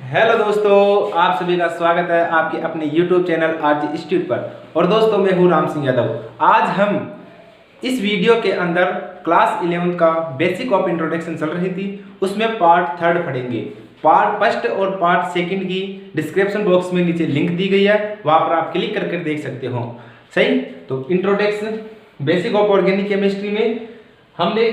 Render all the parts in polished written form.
Hello दोस्तों, आप सभी का स्वागत है आपके अपने YouTube चैनल आरजी इंस्टीट्यूट पर। और दोस्तों, मैं हूं राम सिंह यादव। आज हम इस वीडियो के अंदर क्लास 11 का बेसिक ऑफ इंट्रोडक्शन चल रही थी, उसमें पार्ट 3 पढ़ेंगे। पार्ट फर्स्ट और पार्ट सेकंड की डिस्क्रिप्शन बॉक्स में नीचे लिंक दी गई है, वहां पर आप क्लिक करके देख सकते हो। सही, तो introduction basic of organic chemistry में हमने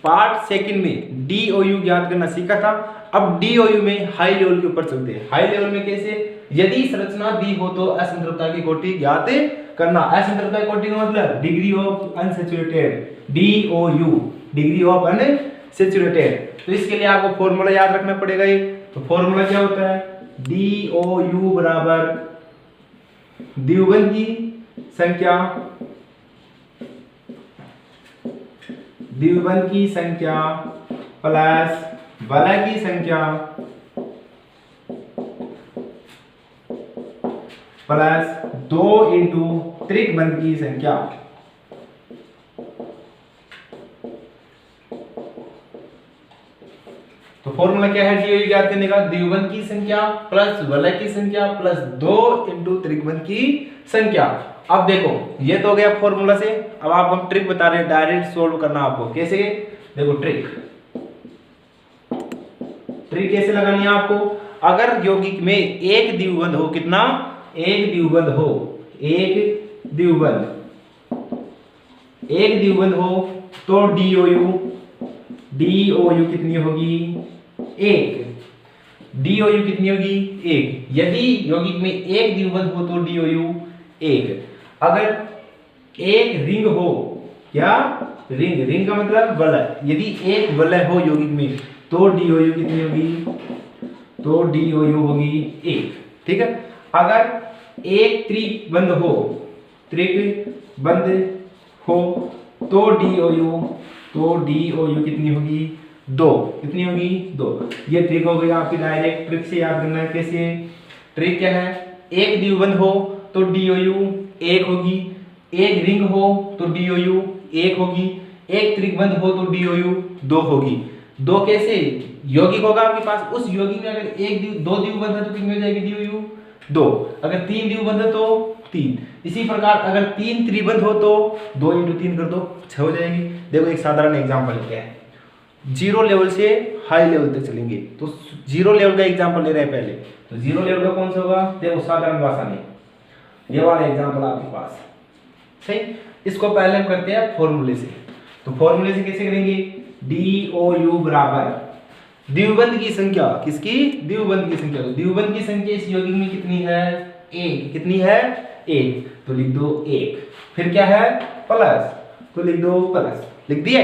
पार्ट सेकंड में DOU ज्ञात करना सीखा था। अब DOU में हाई लेवल के ऊपर चलते हैं। हाई लेवल में कैसे? यदि संरचना दी हो तो असंतृप्तता की कोटि ज्ञात करना। असंतृप्तता की कोटि का मतलब degree of unsaturated, DOU, degree of unsaturated. तो इसके लिए आपको फॉर्मूला याद रखना पड़ेगा। ये तो फॉर्मूला क्या होता है? DOU बराबर द्विबंध की संख्या, द्विबंध की संख्या प्लस वलय की संख्या प्लस 2 इंटू त्रिकबंध की संख्या। तो फॉर्मूला क्या है DOU ज्ञात करने का? द्विबंध की संख्या प्लस वलय की संख्या प्लस 2 इंटू त्रिकबंध की संख्या। अब देखो, ये तो हो गया फॉर्मूला से। अब आप हम ट्रिक बता रहे हैं, डायरेक्ट सोल्व करना आपको। कैसे? देखो ट्रिक कैसे लगानी है आपको। अगर यौगिक में एक द्विबंध हो, कितना? एक द्विबंध हो, एक द्विबंध हो तो DOU कितनी होगी? 1। DOU कितनी होगी? 1। यदि यौगिक में एक द्विबंध हो तो DOU 1। अगर एक रिंग हो, क्या? रिंग का मतलब वलय। यदि एक वलय हो यौगिक में तो DOU कितनी होगी? तो DOU होगी 1। ठीक है। अगर एक त्रिबंध हो तो DOU कितनी होगी? 2। कितनी होगी? 2। ये ट्रिक हो गई आपकी, डायरेक्ट ट्रिक से याद करना है। कैसे? ट्रिक क्या है? एक द्विबंध हो तो DOU 1 होगी, एक रिंग हो तो DOU 1 होगी, एक त्रिबंध हो तो DOU 2 होगी। 2 कैसे? यौगिक होगा आपके पास, उस यौगिक में अगर दो द्विबंध है तो कितनी हो जाएगी? DOU 2। अगर 3 द्विबंध है तो 3। इसी प्रकार अगर 3 त्रिबंध हो तो 2 इंटू 3 कर दो, 6 हो जाएगी। देखो एक साधारण एग्जांपल क्या है, 0 लेवल से हाई लेवल तक चलेंगे। तो 0 लेवल का एग्जांपल ले रहे हैं पहले। तो 0 लेवल का कौन सा होगा? देखो साधारण भाषा में ये वाला एग्जांपल आपके पास। सही, इसको पहले हम करते हैं फॉर्मूले से। तो फॉर्मूले से कैसे करेंगे? DOU बराबर द्विबंध की संख्या। किसकी? द्विबंध की संख्या। तो द्विबंध की संख्या इस यौगिक में कितनी है? 1। कितनी है? 1। तो लिख दो 1। फिर क्या है? प्लस, तो लिख दो प्लस। लिख दिए।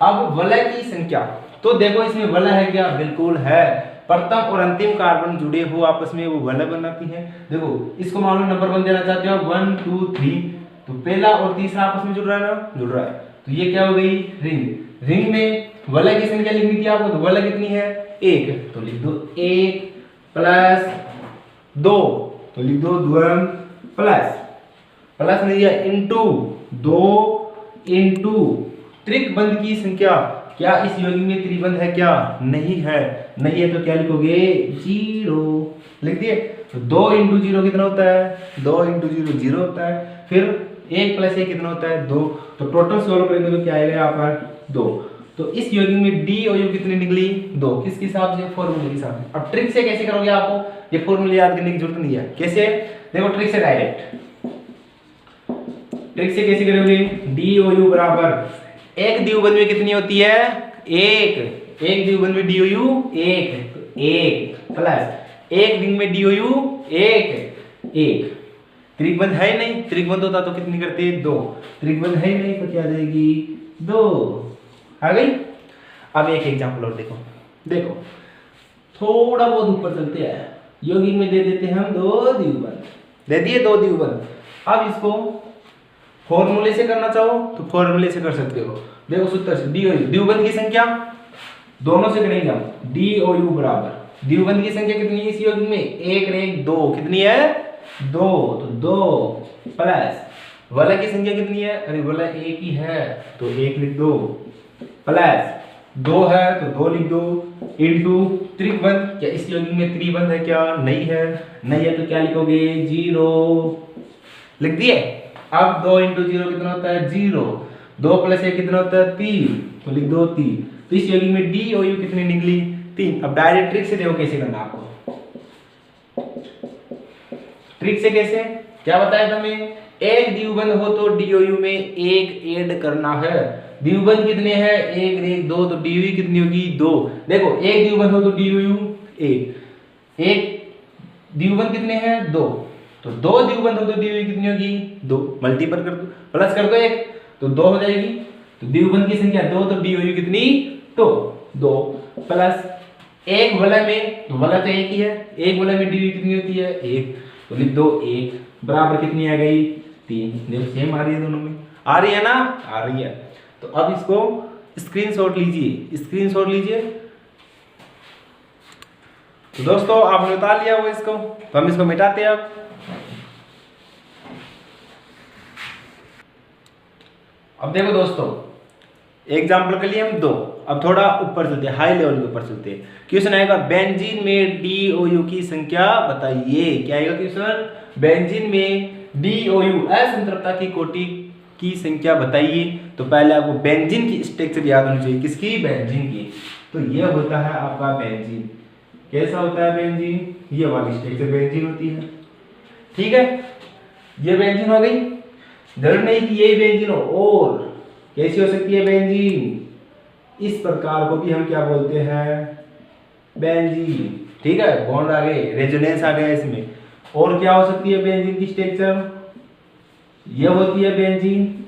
अब वलय की संख्या, तो देखो इसमें वलय है क्या? बिल्कुल है। प्रथम और अंतिम कार्बन जुड़े हो आपस में, वो वलय बनाती है। देखो इसको मान लो नंबर 1 देना चाहते हो, 1 2 3। तो पहला और तीसरा आपस में जुड़ रहा है ना? जुड़ रहा है। तो ये क्या हो गई? रिंग में वलय की संख्या लिखनी थी आपको, तो वलय कितनी है? 1। तो लिख दो 1 प्लस 2, तो लिख दो 2 प्लस नहीं है, इंटू 2 इंटू त्रिकबंध की संख्या। क्या इस यौगिक में त्रिबंध है? क्या नहीं है। नहीं है तो क्या लिखोगे? 0। लिख दिए। तो 2 इंटू 0 कितना होता है? 2 इंटू 0 0 होता है। फिर 1 प्लस 1 कितना होता है? 2। तो टोटल सोल्व करेंगे तो क्या आएगा यहाँ पर? 2। तो इस यौगिक में DOU कितनी निकली? 2। किसके हिसाब से? फॉर्मूले के हिसाब से। अब ट्रिक से कैसे करोगे? आपको ये फॉर्मूले याद करने की जरूरत नहीं है। कैसे? देखो ट्रिक से डायरेक्ट। ट्रिक से कैसे करोगे? DOU बराबर एक द्विबंध में कितनी होती है? 1। एक द्विबंध में DOU 1, तो 1 प्लस एक रिंग में DOU 1। त्रिबंध है नहीं, त्रिबंध होता तो कितनी करते? 2। त्रिबंध है नहीं तो क्या आ जाएगी? 2 आ गई। अब एक एग्जांपल और देखो थोड़ा बहुत ऊपर चलते हैं। यौगिक में दे देते हैं हम 2 द्विबंध, दे दिए 2 द्विबंध। अब इसको फॉर्मूले से करना चाहो तो फॉर्मूले से कर सकते हो। देखो सूत्र से DOU द्विबंध की संख्या दोनों से करेंगे हम। DOU बराबर द्विबंध की संख्या कितनी है इस यौगिक में? 1 और 1 2। कितनी है? 2। तो 2 प्लस वलय की संख्या कितनी है? अरे वलय 1 ही है तो 1 लिख दो प्लस 2 है तो 2 लिख दो, इंटू त्रिबंध, क्या इस यौगिक में त्रिबंध है क्या? नहीं है, नहीं है तो क्या लिखोगे? 0 लिख दिए। अब 2 इंटू 0 कितना होता है? 0, 2 प्लस 1 कितना होता है? 3, तो लिख दो 3। तो इस यौगिक में डी और यू कितनी निकली? 3। अब डायरेक्ट ट्रिक से देखो कैसे करना आपको। ट्रिक से कैसे, क्या बताया था हमें? एक द्विबंध हो तो डीओयू में एक ऐड करना है। द्विबंध कितने हैं? 1 1 2, तो डीओयू कितनी होगी? 2। देखो एक द्विबंध हो तो डीओयू 1, एक द्विबंध कितने हैं? 2, तो 2 द्विबंध हो तो डीओयू कितनी होगी? 2। मल्टीपल कर दो, प्लस कर दो 1, तो 2 हो जाएगी। तो द्विबंध की संख्या 2, तो डीओयू कितनी? 2, 2 प्लस एक वलय में, तो वलय तो एक ही है, एक वलय में डीओयू कितनी होती है? 1, तो लिख दो 1 बराबर कितनी आ गई? 3। देखो सेम आ रही है दोनों में, आ रही है ना? आ रही है। तो अब इसको स्क्रीनशॉट लीजिए, स्क्रीनशॉट लीजिए। तो दोस्तों आपने उतार लिया वो इसको, तो हम इसको मिटाते हैं अब देखो दोस्तों, एग्जाम्पल के लिए हम 2, अब थोड़ा ऊपर चलते हैं, हाई लेवल के ऊपर चलते हैं। क्वेश्चन आएगा बेंजीन में डीओयू की संख्या बताइए। क्या आएगा क्वेश्चन? बेंजीन में डीओयू असंतृप्तता की कोटि की संख्या बताइए। तो पहले आपको बेंजीन की स्ट्रक्चर याद होनी चाहिए। किसकी? बेंजीन की। तो ये होता है आपका बेंजीन। कैसा होता है बेंजीन? ये वाली स्ट्रक्चर बेंजीन होती है, ठीक है। ये बेंजीन हो गई, जरूर नहीं कि यही बेंजीन हो, और कैसी हो सकती है बेंजीन? इस प्रकार को भी हम क्या बोलते हैं? बेंजीन, ठीक है। बॉन्ड आ गए, रेजोनेंस आ गया इसमें। और क्या हो सकती है बेंजीन की स्ट्रक्चर? ये होती है बेंजीन,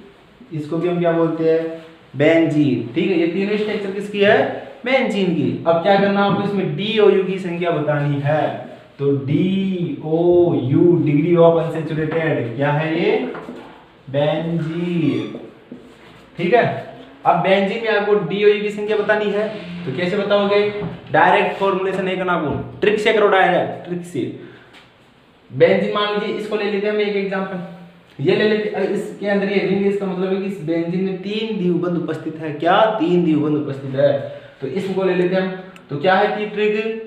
इसको भी हम क्या बोलते हैं? बेंजीन, ठीक है। ये तीनों स्ट्रक्चर किसकी है? बेंजीन की। अब क्या करना आपको? इसमें डीओयू की संख्या बतानी है। तो डीओयू डिग्री ऑफ अनसैचुरेटेड, क्या है ये? बेंजीन, ठीक है। अब बेंजीन में आपको डीओयू की संख्या बतानी है, तो कैसे बताओगे? डायरेक्ट फॉर्मुलेशन नहीं करना, आपको ट्रिक से करो, डायरेक्ट ट्रिक से। बेंजीन मान लीजिए, इसको ले लेते हैं हम एक एग्जांपल, ये ले लेते हैं। इसके अंदर ये रिंग, इसका मतलब है कि इस बेंजीन में 3 द्विबंध उपस्थित है। क्या? 3 द्विबंध उपस्थित है। तो इसको ले लेते हैं हम। तो क्या है कि ट्रिक?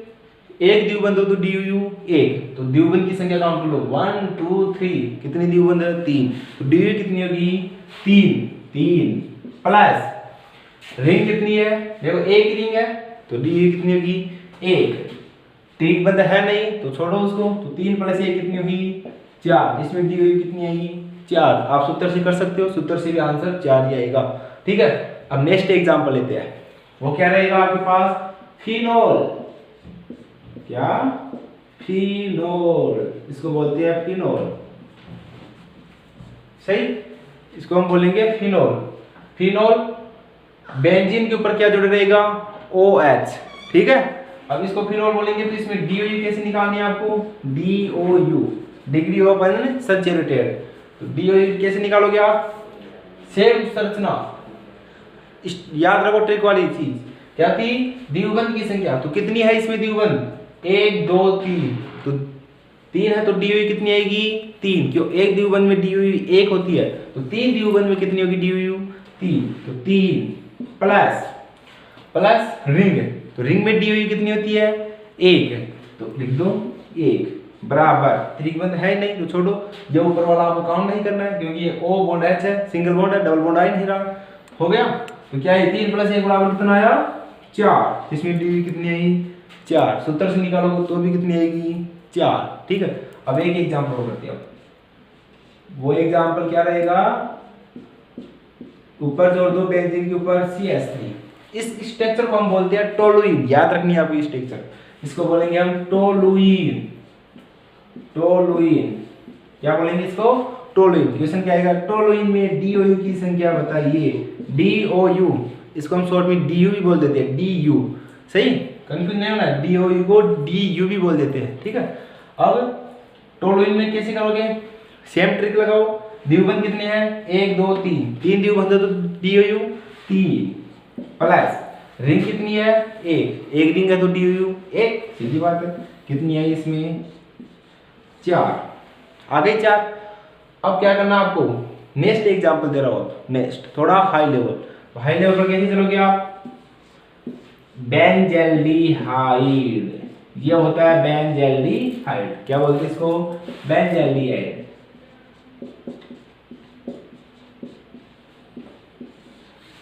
एक द्विबंध हो तो डीओयू 1, तो द्विबंध की संख्या काउंट कर लो, 1 2 3, कितनी द्विबंध है? 3, तो डीओयू कितनी होगी? 3 प्लस रिंग कितनी है? देखो एक रिंग है, तो डीओयू कितनी होगी? 1। त्रिबंध है नहीं तो छोड़ो उसको, तो 3 प्लस 1 कितनी होगी? 4। इसमें डीओयू कितनी आएगी? 4। आप सूत्र से कर सकते हो, सूत्र से भी आंसर 4 ही आएगा, ठीक है। अब नेक्स्ट एग्जांपल लेते हैं। वो क्या रहेगा आपके पास? फिनोल। क्या? फिनोल, इसको बोलते हैं फिनोल, सही। इसको हम बोलेंगे फिनोल। फिनोल बेंजीन के ऊपर क्या जुड़ रहेगा? OH, ठीक है। अब इसको फिनोल बोलेंगे, तो इसमें डीओयू कैसे निकालनी है आपको? डीओयू डिग्री ऑफ अनसैचुरेटेड, तो डीओयू कैसे निकालोगे आप? सेम संरचना, याद रखो ट्रिक वाली चीज क्या थी? द्विबंध की संख्या, तो कितनी है इसमें द्विबंध? 1 2 3, तो 3 है तो डीओयू कितनी आएगी? 3, क्यों? एक द्विबंध में डीओयू 1 होती है, तो 3 द्विबंध में कितनी होगी डीओयू? 3, तो 3 प्लस रिंग, तो रिंग में डीओयू कितनी होती है? 1, तो लिख दो 1 बराबर, त्रिबंध है नहीं तो छोड़ो, जो ऊपर वाला आपको काउंट नहीं करना है, क्योंकि ये O बॉन्ड H है, सिंगल बॉन्ड है, डबल बॉन्ड आ ही नहीं रहा। हो गया, तो क्या है? 3 प्लस 1 बराबर कितना आया? 4। इसमें डीओयू कितनी आई? 4। सूत्र से निकालोगे तो भी कितनी आएगी? 4, ठीक है। अब एक एग्जाम्पल और करते हैं। वो एग्जाम्पल क्या रहेगा? ऊपर जोड़ दो बेंजीन के ऊपर CH3। इस स्ट्रक्चर को हम बोलते हैं टोलुइन, याद रखनी है आपको स्ट्रक्चर। इसको बोलेंगे हम टोलुइन। टोलुइन, क्या बोलेंगे इसको? टोलुइन। क्वेश्चन क्या आएगा? टोलुइन में डीओयू की संख्या बताइए। डीओयू, इसको हम शॉर्ट में डीयू भी बोल देते हैं, डीयू, सही, कंफ्यूज नहीं होना, डीओयू को डीयू भी बोल देते हैं, ठीक है। अब टोलुइन में कैसे करोगे? सेम ट्रिक लगाओ। द्विबंध कितने हैं? 1 2 3, 3 द्विबंध है तो डीओयू 3 प्लस रिंग कितनी है? 1 रिंग है तो डीओयू 1, सीधी बात है। कितनी है इसमें? 4 आ गई 4। अब क्या करना आपको? नेक्स्ट एग्जांपल दे रहा हूं, नेक्स्ट थोड़ा हाई लेवल। हाई लेवल पर कैसे चलोगे आप? बेंजल्डिहाइड, ये होता है बेंजल्डिहाइड। क्या बोलते हैं इसको? बेंजल्डिहाइड।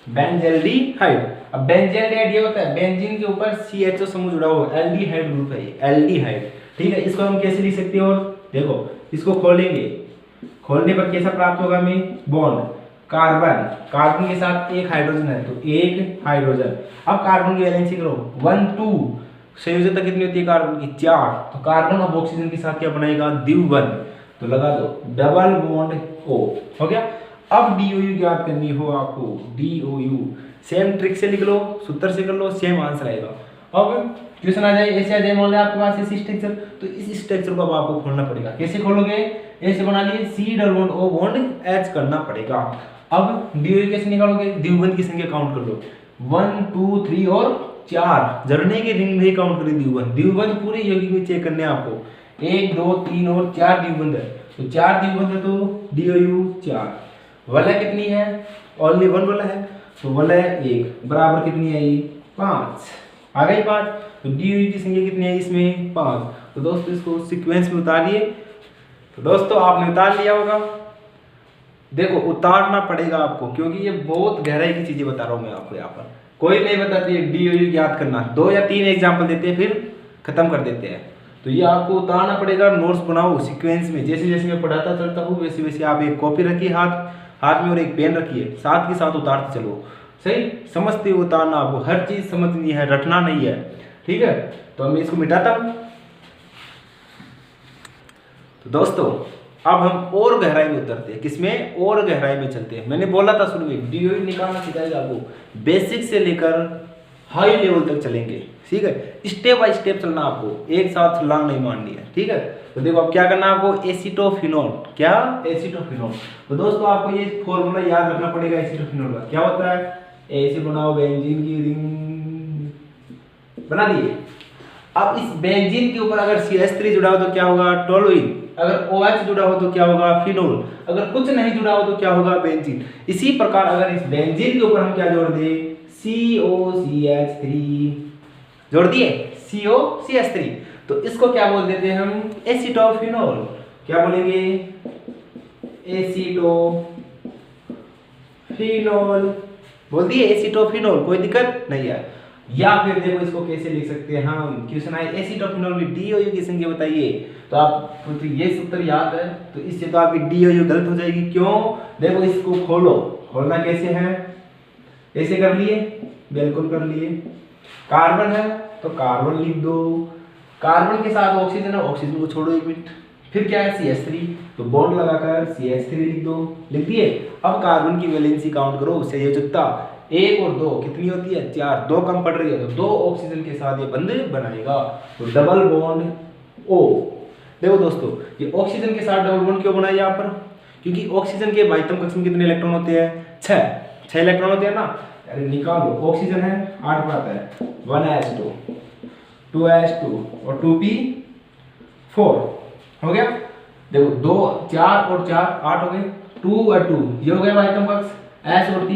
बेंजल्डिहाइड। अब बेंजल्डिहाइड ये होता है बेंजीन के ऊपर CHO समूह जुड़ा हुआ, एल्डिहाइड ग्रुप है ये, एल्डिहाइड। ठीक है, इसको हम कैसे लिख सकते हैं? और देखो इसको खोलेंगे, खोलने पर कैसा प्राप्त होगा हमें? बॉन्ड, कार्बन, कार्बन के साथ एक हाइड्रोजन है तो एक हाइड्रोजन। अब कार्बन की वैलेंसी करो 1 2, संयोजकता कितनी होती है कार्बन की? 4। तो कार्बन अब ऑक्सीजन के साथ क्या बनाएगा? द्विबंध। तो लगा दो डबल बॉन्ड O, हो गया। अब DOU याद करनी हो आपको, DOU सेम ट्रिक से लिख लो, सूत्र से कर लो, सेम आंसर आएगा। अब क्वेश्चन आ जाए, ऐसे आ जाए मान लो आपके पास ऐसी स्ट्रक्चर, तो इस स्ट्रक्चर को अब आपको खोलना पड़ेगा। कैसे खोलोगे? ऐसे बना लिए, C double bond O bond H करना पड़ेगा। अब DOU कैसे निकालोगे? द्विबंध की संख्या काउंट कर लो, 1 2 3 और 4। जरूरी नहीं कि रिंग में ही काउंट करें द्विबंध, द्विबंध पूरे यौगिक में चेक करने हैं आपको। 1 2 3 और 4 द्विबंध है, तो 4 द्विबंध है तो DOU 4। वलय कितनी है? ओनली 1 वलय है, तो वलय 1 बराबर कितनी आई? 5 आ गई 5। तो DOU की संख्या कितनी है इसमें? 5। तो दोस्तों इसको सीक्वेंस में उतारिए। तो दोस्तों आपने उतार लिया होगा। देखो उतारना पड़ेगा आपको, क्योंकि ये बहुत गहराई की चीजें बता रहा हूं मैं आपको। यहाँ पर कोई नहीं बताती है DOU याद करना, 2 या 3 एग्जाम्पल देते हैं फिर खत्म कर देते हैं। तो ये आपको उतारना पड़ेगा। नोट्स बनाओ सीक्वेंस में, जैसे जैसे मैं पढ़ाता चलता हूँ वैसे वैसे आप एक कॉपी रखिए हाथ में और एक पेन रखिए, साथ के साथ उतारते चलो। सही समझते हो उतारना, आपको हर चीज समझनी है, रटना नहीं है। ठीक है, तो मैं इसको मिटाता हूँ। तो दोस्तों अब हम और गहराई में उतरते हैं। किसमें? और गहराई में चलते हैं। मैंने बोला था शुरू में DOU निकालना सिखाएगा आपको, बेसिक से लेकर हाई लेवल तक चलेंगे। ठीक है, स्टेप बाय स्टेप चलना आपको, एक साथ लांग नहीं मारनी है। ठीक है, तो देखो अब क्या करना है आपको? एसीटोफिनोल। क्या? एसीटोफिनोल। तो दोस्तों आपको ये फॉर्मूला याद रखना पड़ेगा एसीटोफिनोल का। क्या होता है? ऐसे बनाओ बेंजीन की रिंग, बना दिए। अब इस बेंजीन के ऊपर अगर CH3 जुड़ा हो तो क्या होगा? टोलुइन। अगर OH जुड़ा हो तो क्या होगा? फिनोल। अगर कुछ नहीं जुड़ा हो तो क्या होगा? बेंजीन। इसी प्रकार अगर इस बेंजीन के ऊपर हम क्या जोड़ दें? COCH3 जोड़ दिए, COCH3, तो इसको क्या बोल देते हैं हम? एसीटोफिनोल। क्या बोलेंगे? एसीटोफिनोल बोल दिए, एसीटोफिनोल। कोई दिक्कत नहीं है। या फिर देखो इसको कैसे लिख सकते हैं हम? क्वेश्चन आए एसीटोफिनोल में DOU की संख्या बताइए, तो आप तो ये सूत्र याद है, तो इससे तो आपकी DOU गलत हो जाएगी। क्यों? देखो इसको खोलो, खोलना कैसे है? ऐसे कर लिए, बिल्कुल कर लिए। कार्बन है तो कार्बन लिख दो, कार्बन के साथ ऑक्सीजन है, ऑक्सीजन को छोड़ो 1 मिनट। फिर क्या है? CH3, तो बॉन्ड लगाकर CH3 लिख दो, लिख दिए। अब कार्बन की वैलेंसी काउंट करो, संयोजकता 1 और 2 कितनी होती है? 4। 2 कम पड़ रही है तो 2 ऑक्सीजन के साथ ये बंध बनाएगा, तो डबल बॉन्ड O। देखो दोस्तों ये ऑक्सीजन के साथ डबल बॉन्ड क्यों बना है यहाँ पर? क्योंकि ऑक्सीजन के बाह्यतम कक्ष में कितने इलेक्ट्रॉन होते हैं? 6 इलेक्ट्रॉन होते हैं ना। अरे निकालो, ऑक्सीजन है 8 पर आता है, 1s2 2s2 और 2p4 हो गया। देखो 2 4 और 4 8 हो गए, 2 और 2 ये हो गया बाह्यतम कक्ष, s और t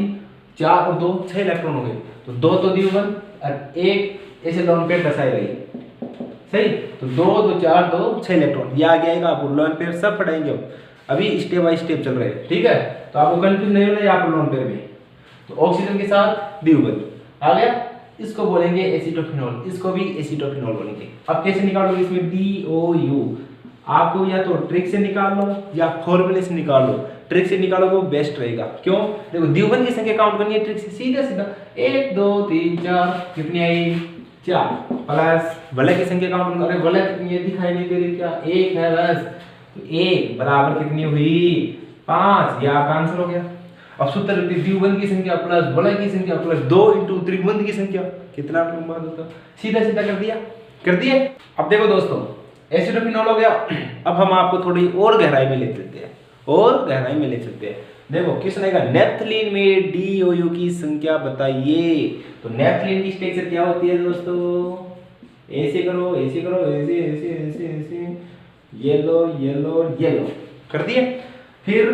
4 और 2 6 इलेक्ट्रॉन हो गए। तो 2 तो द्विबंध और 1 ऐसे लोन पेयर दर्शाई गई। सही, तो 2 2 4 2 6 इलेक्ट्रॉन ये आ गया। आपको लोन पेयर सब पढ़ाएंगे हम, अभी स्टेप बाय स्टेप चल रहे हैं। ठीक है, तो आपको कंफ्यूज नहीं होना यहाँ पर लोन पेयर में। तो ऑक्सीजन के साथ द्विबंध आ गया, इसको बोलेंगे एसीटोफिनोल, इसको भी एसीटोफिनोल बोलेंगे। अब कैसे निकालोगे इसमें? DOU। आपको या तो ट्रिक से निकाल लो या फॉर्मूले से निकाल लो। ट्रिक से निकालोगे वो बेस्ट रहेगा। क्यों? देखो द्विबंध की संख्या काउंट करनी है ट्रिक से, सीधा सीधा 1 2 3 4 कितनी आई? 4 प्लस वलय की संख्या काउंट करो। अरे वलय कितनी है? दिखाई नहीं दे रही क्या? 1 है बस, तो 1 बराबर कितनी हुई? 5। ये आपका आंसर हो गया। अब सूत्र द्विबंध की संख्या प्लस वलय की संख्या प्लस 2 इंटू त्रिबंध की संख्या, कितना लंबा होता? सीधा सीधा कर दिया, कर दिए। अब देखो दोस्तों एसिटोफिनोल हो गया। अब हम आपको थोड़ी और गहराई में ले चलते हैं, और गहराई में ले चलते हैं। देखो किसने कहा नेफ्थलीन में DOU की संख्या बताइए। तो नेफ्थलीन की स्ट्रक्चर क्या होती है दोस्तों? ऐसे करो, ऐसे करो, ऐसे ऐसे ऐसे ऐसे, येलो येलो येलो कर दिए। फिर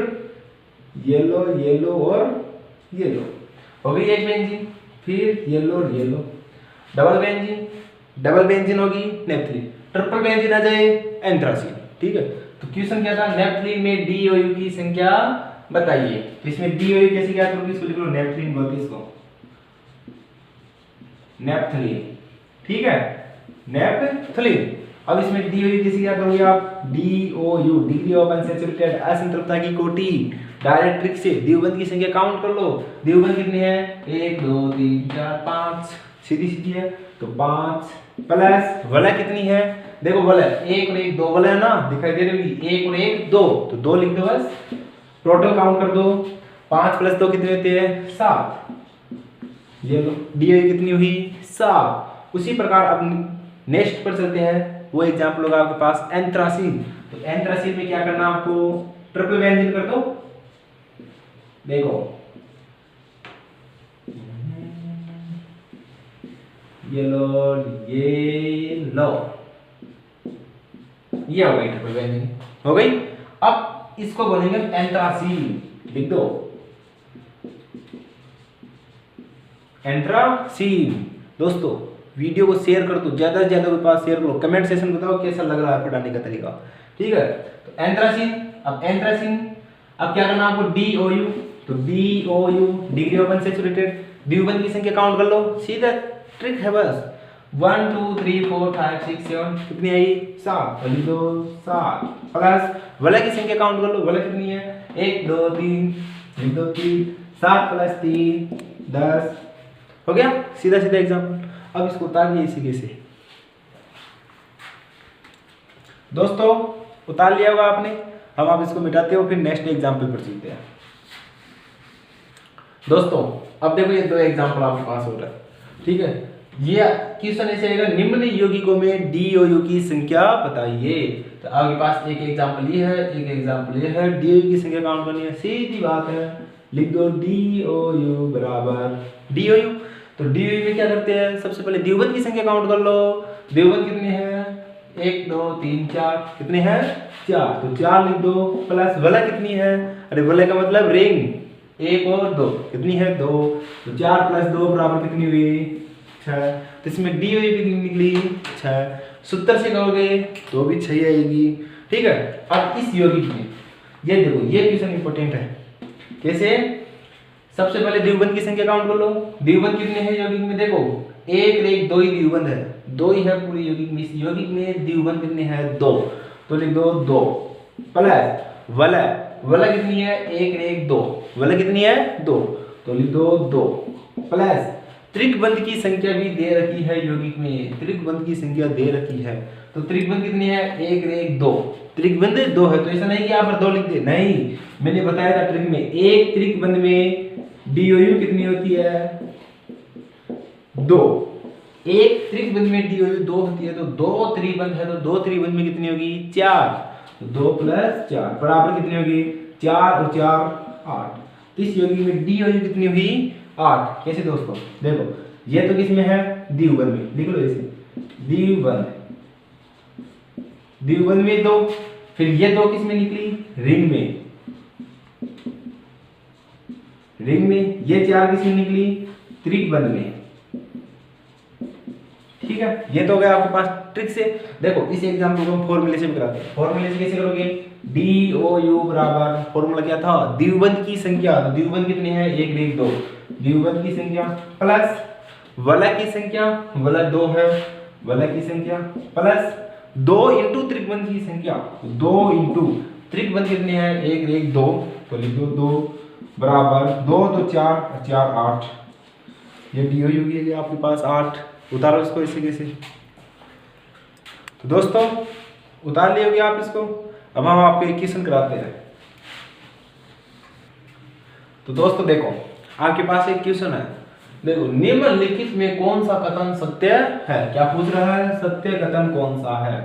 येलो येलो और येलो हो गई एक बेंजीन, फिर येलो और येलो। डबल बेंजीन होगी नेपथलीन, ट्रिपल बेंजीन आ जाए एंथ्रासीन। ठीक है, तो क्वेश्चन क्या था, नेपथलीन में डीओयू की संख्या बताइए। तो इसमें डीओयू कैसे ज्ञात करोगे, इसको लिख लो नेपथलीन बोलते इसको, नेपथलीन। ठीक है, नेपथलीन। अब इसमें डीओयू कैसे ज्ञात करोगे आप, डीओयू डिग्री ऑफ अनसैचुरेटेड असंतृप्तता की कोटि। डायरेक्ट ट्रिक से द्विबंध की संख्या काउंट कर लो, द्विबंध कितनी है, 1 2 3 4 5, सीधी सीधी है, तो 5 प्लस वलय कितनी है, देखो वलय 1 और 1 2 वलय है ना, दिखाई दे रही होगी, 1 और 1 2, तो 2 लिख दो बस। टोटल काउंट कर दो, 5 प्लस 2 कितने होते हैं, 7। ये लो डीओयू कितनी हुई, 7। उसी प्रकार अब नेक्स्ट पर चलते हैं, वो एग्जांपल होगा आपके पास एंथ्रासीन। तो एंथ्रासीन में क्या करना आपको, ट्रिपल बेंजीन कर दो। देखो ये लो ये हो गई ट्रिपल बेंजीन, हो गई। अब इसको बोलेंगे एंथ्रासीन, लिख दो एंथ्रासीन। दोस्तों वीडियो को शेयर कर दो, ज्यादा से ज्यादा के पास शेयर करो, कमेंट सेक्शन में बताओ कैसा लग रहा है पढ़ाने का तरीका। ठीक है, तो एंथ्रासीन। अब एंथ्रासीन अब क्या करना आपको, डीओयू, तो डीओयू डिग्री ऑफ अनसैचुरेटेड, द्विबंध की संख्या काउंट कर लो, सीधा ट्रिक है बस। 1 2 3 4 5 6 7 कितनी आई, 7, तो लिख दो 7 प्लस वलय की संख्या काउंट कर लो, वलय कितनी है, 1 2 3, लिख दो 3, 7 प्लस 3 10, हो गया सीधा सीधा एग्जाम्पल। अब इसको उतारिए इसी के से, दोस्तों उतार लिया होगा आपने। हम आप इसको मिटाते हो, फिर नेक्स्ट एग्जाम्पल पर चलते हैं। दोस्तों अब देखो ये दो एग्जाम्पल आपके पास हो रहा है। ठीक है, ये क्वेश्चन ऐसे आएगा, निम्न यौगिकों में डीओयू की संख्या बताइए। तो आपके पास एक एग्जाम्पल ये है, एक एग्जाम्पल ये है, डीओयू की संख्या काउंट करनी है, सीधी बात है, लिख दो डीओयू बराबर डीओयू। तो डीओयू में क्या करते हैं, सबसे पहले द्विबंध की संख्या काउंट कर लो, द्विबंध कितने हैं, 1 2 3 4, कितने हैं 4, तो 4 लिख दो प्लस वलय कितनी है, अरे वलय का मतलब रिंग, 1 और 2 कितनी है 2, तो 4 प्लस 2 बराबर कितनी हुई 6। तो इसमें डीओयू कितनी निकली 6, सूत्र से करोगे तो भी 6 आएगी। ठीक है, अब इस यौगिक में ये देखो, ये क्वेश्चन इंपॉर्टेंट है। कैसे, सबसे पहले द्विबंध की संख्या काउंट कर लो, द्विबंध कितने हैं यौगिक में, देखो 1 और 1 2 ही द्विबंध है, 2 ही है पूरे यौगिक में। इस यौगिक में द्विबंध कितने हैं 2, तो लिख दो 2 प्लस वलय, वलय कितनी है 1 और 1 2, वलय कितनी है 2, तो लिख दो 2 प्लस त्रिकबंध की संख्या भी दे रखी है यौगिक में, त्रिकबंध की संख्या दे रखी है, तो त्रिकबंध कितनी है 1 और 1 2, त्रिकबंध 2 है, तो ऐसा नहीं कि यहाँ पर 2 लिख दे, नहीं, मैंने बताया था ट्रिक में, एक त्रिकबंध में डीओयू कितनी होती है 2, एक त्रिकबंध में डीओयू 2 होती है, तो 2 त्रिबंध है, तो 2 त्रिबंध में कितनी होगी 4, तो 2 प्लस 4 बराबर कितनी होगी 4 और 4 8। तो इस यौगिक में डीओयू कितनी हुई 8। कैसे दोस्तों, देखो ये तो किसमें है द्विबंध में, लिख लो इसे द्विबंध, द्विबंध में 2, फिर ये 2 किसमें निकली रिंग में, रिंग में, ये 4 किसमें निकली त्रिकबंध में। ठीक है, ये तो हो गया आपके पास ट्रिक से। देखो इस एग्जाम्पल को हम फॉर्मूले से भी कराते हैं, फॉर्मूले से कैसे करोगे, डीओयू बराबर फॉर्मूला क्या था, द्विबंध की संख्या, तो द्विबंध कितने हैं 1 1 2, द्विबंध की संख्या प्लस वलय की संख्या, वलय 2 है, वलय की संख्या प्लस 2 इंटू त्रिकबंध की संख्या, 2 इंटू त्रिकबंध कितने हैं 1 1 2, तो लिख दो 2 बराबर 2 2 4 4 8, ये डीओयू की आपके पास 8। उतारो इसको इसी कैसे, तो दोस्तों उतार लिए होगे आप इसको। अब हम आपको एक क्वेश्चन कराते हैं। तो दोस्तों देखो आपके पास एक क्वेश्चन है, देखो निम्नलिखित में कौन सा कथन सत्य है, क्या पूछ रहा है, सत्य कथन कौन सा है।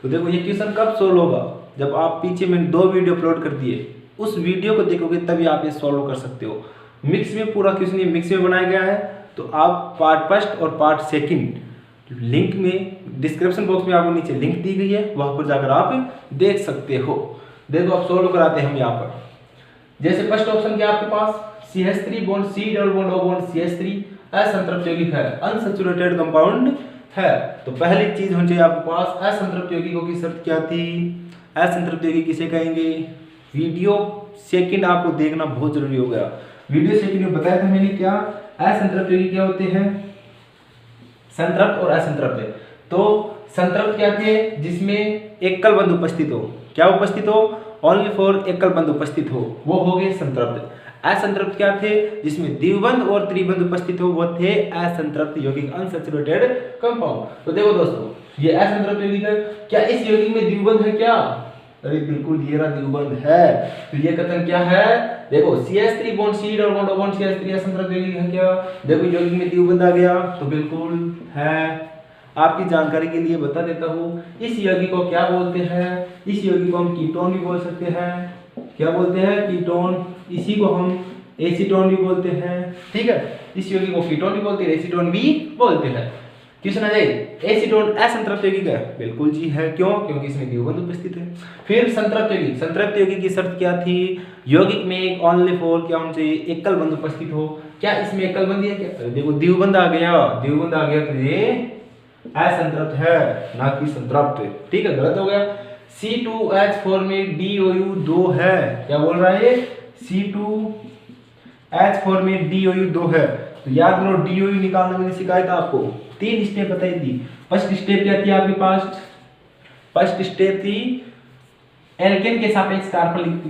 तो देखो ये क्वेश्चन कब सोल्व होगा, जब आप पीछे में 2 वीडियो अपलोड कर दिए, उस वीडियो को देखोगे तभी आप ये सॉल्व कर सकते हो। मिक्स में पूरा क्वेश्चन ये मिक्स में बनाया गया है, तो आप पार्ट फर्स्ट और पार्ट सेकंड लिंक में डिस्क्रिप्शन बॉक्स में आपको नीचे लिंक दी गई है, वहां पर जाकर आप देख सकते हो। देखो आप सोल्व कराते हैं हम यहाँ पर। जैसे फर्स्ट ऑप्शन क्या आपके पास CH3 bond C double bond O bond CH3, असंतृप्त यौगिक है, अनसैचुरेटेड कंपाउंड है। तो पहली चीज होनी चाहिए आपके पास, असंतृप्त यौगिकों की शर्त क्या थी? असंतृप्त यौगिक किसे कहेंगे? वीडियो सेकंड आपको देखना बहुत जरूरी हो गया। वीडियो सेकंड में बताया था मैंने क्या असंतृप्त यौगिक क्या होते हैं, संतृप्त और असंतृप्त। तो संतृप्त क्या थे? जिसमें एकल बंध उपस्थित हो, क्या उपस्थित हो? ओनली फॉर एकल बंध उपस्थित हो, वो हो गए संतृप्त। असंतृप्त क्या थे? जिसमें द्विबंध और त्रिबंध उपस्थित हो, वो थे असंतृप्त यौगिक, अनसैचुरेटेड कंपाउंड। तो देखो दोस्तों, ये असंतृप्त यौगिक है, क्या इस यौगिक में द्विबंध है क्या? अरे बिल्कुल ये रहा द्विबंध है। तो ये कथन क्या है? देखो CH3 bond C double bond O bond CH3 असंतृप्त यौगिक है क्या? देखो यौगिक में द्विबंध आ गया, तो बिल्कुल है। आपकी जानकारी के लिए बता देता हूँ, इस यौगिक को क्या बोलते हैं? इस यौगिक को हम कीटोन भी बोल सकते हैं। क्या बोलते हैं? कीटोन। इसी को हम एसीटोन भी बोलते हैं, ठीक है। इस यौगिक को कीटोन भी बोलते हैं, एसीटोन भी बोलते हैं। क्वेश्चन आ जाए, एसीटोन असंतृप्त यौगिक है? बिल्कुल जी है। क्यों? क्योंकि इसमें द्विबंध उपस्थित है। फिर संतृप्त यौगिक, संतृप्त यौगिक की शर्त क्या थी? यौगिक में एक ओनली फॉर क्या होना चाहिए? एकल बंध उपस्थित हो। क्या इसमें एकल बंध है क्या? देखो द्विबंध आ गया, द्विबंध आ गया तो ये असंतृप्त है, ना कि संतृप्त, ठीक है। गलत हो गया। C2H4 में DOU 2 है, क्या बोल रहा है? C2H4 में DOU 2 है। तो याद करो, DOU निकालने में सिखाया था आपको, 3 स्टेप बताई थी। फर्स्ट स्टेप क्या थी आपके पास? फर्स्ट स्टेप थी एल्केन के सापेक्ष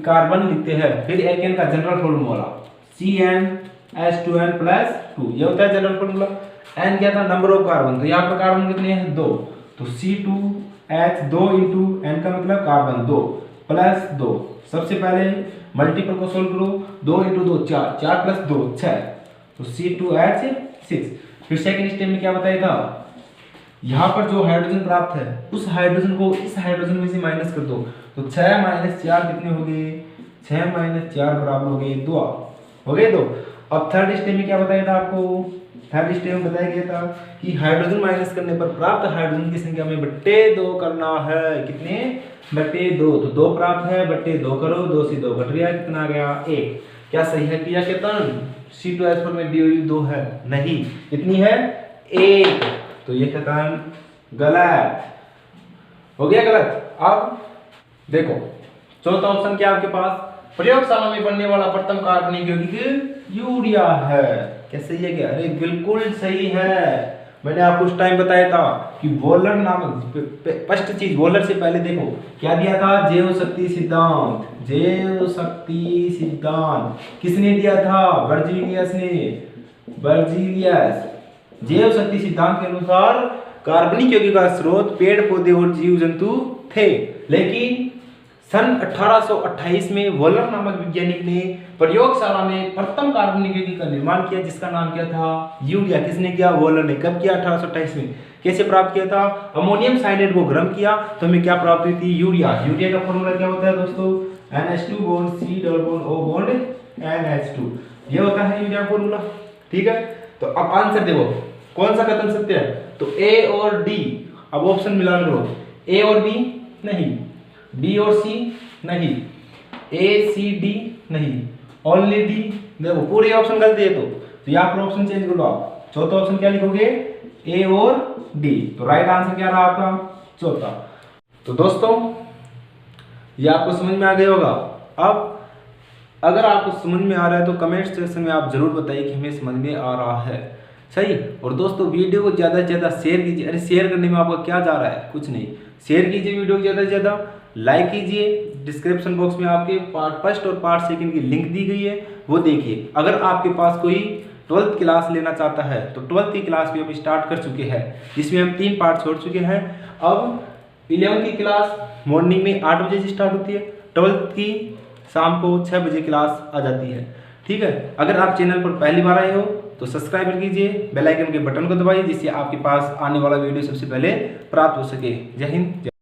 कार्बन लिखते हैं, फिर एल्केन का जनरल फॉर्मूला CnH2n+2, ये होता है जनरल फॉर्मूला। n क्या था? नंबर ऑफ कार्बन, तो यहाँ पर कार्बन कितने हैं? 2, तो C2H2 इंटू n का मतलब कार्बन 2 प्लस 2। सबसे पहले मल्टीपल को सोल्व करो, 2 इंटू 2 4, 4 प्लस 2 6, तो C2H6। फिर सेकंड स्टेप में क्या बताया था? यहाँ पर जो हाइड्रोजन प्राप्त है, उस हाइड्रोजन को इस हाइड्रोजन में से माइनस कर दो, तो 6 - 4 कितने हो गए? 6 - 4 बराबर हो गए 2, हो गए 2। अब थर्ड स्टेप में क्या बताया था आपको? थर्ड स्टेप में बताया गया था कि हाइड्रोजन माइनस करने पर प्राप्त हाइड्रोजन की संख्या में बट्टे 2 करना है। कितने? बट्टे 2। तो 2 प्राप्त है, बट्टे 2 करो, 2 से 2 घट गया, कितना आ गया? 1। क्या सही है किया केतन? C2H4 में DOU 2 है? नहीं, कितनी है? 1। तो ये केतन गलत हो गया, गलत। अब देखो चौथा ऑप्शन क्या आपके पास? प्रयोगशाला में बनने वाला प्रथम कार्बनिक यौगिक यूरिया है। क्या सही है क्या? अरे बिल्कुल सही है। मैंने आपको उस टाइम बताया था कि वोलर नामक फर्स्ट चीज, वोलर से पहले देखो क्या दिया था? जैव शक्ति सिद्धांत। जैव शक्ति सिद्धांत किसने दिया था? वर्जीनियस ने, वर्जीनियस। जैव शक्ति सिद्धांत के अनुसार कार्बनिक यौगिक का स्रोत पेड़ पौधे और जीव जंतु थे, लेकिन सन 1828 में वोलर नामक वैज्ञानिक ने प्रयोगशाला में प्रथम कार्बनिक यौगिक का निर्माण किया, जिसका नाम क्या था? यूरिया। किसने किया? वोलर ने। कब किया? 1828 में। कैसे प्राप्त किया था? अमोनियम साइनाइड को गर्म किया तो हमें क्या प्राप्त हुई थी? यूरिया। यूरिया का फॉर्मूला क्या होता है दोस्तों? NH2 bond C double bond O bond NH2, ये होता है यूरिया फॉर्मूला, ठीक है। तो अब आंसर देखो, कौन सा कथन सत्य है? तो A और D। अब ऑप्शन मिला लो, A और B नहीं, B और C नहीं, A C D नहीं, ओनली D। देखो पूरे ऑप्शन गलत है, तो यहाँ पर ऑप्शन चेंज कर लो आप। चौथा ऑप्शन क्या लिखोगे? A और D। तो राइट आंसर क्या रहा आपका? चौथा। तो दोस्तों ये आपको समझ में आ गया होगा। अब अगर आपको समझ में आ रहा है तो कमेंट सेक्शन में आप जरूर बताइए कि हमें समझ में आ रहा है, सही। और दोस्तों वीडियो को ज़्यादा से ज़्यादा शेयर कीजिए। अरे शेयर करने में आपका क्या जा रहा है? कुछ नहीं, शेयर कीजिए वीडियो को ज़्यादा से ज़्यादा, लाइक कीजिए। डिस्क्रिप्शन बॉक्स में आपके पार्ट फर्स्ट और पार्ट सेकंड की लिंक दी गई है, वो देखिए। अगर आपके पास कोई 12th क्लास लेना चाहता है तो 12th की क्लास भी हम स्टार्ट कर चुके हैं, जिसमें हम 3 पार्ट छोड़ चुके हैं। अब 11th की क्लास मॉर्निंग में 8 बजे से स्टार्ट होती है, 12th की शाम को 6 बजे क्लास आ जाती है, ठीक है। अगर आप चैनल पर पहली बार आए हो तो सब्सक्राइब कीजिए, बेल आइकन के बटन को दबाइए, जिससे आपके पास आने वाला वीडियो सबसे पहले प्राप्त हो सके। जय हिंद।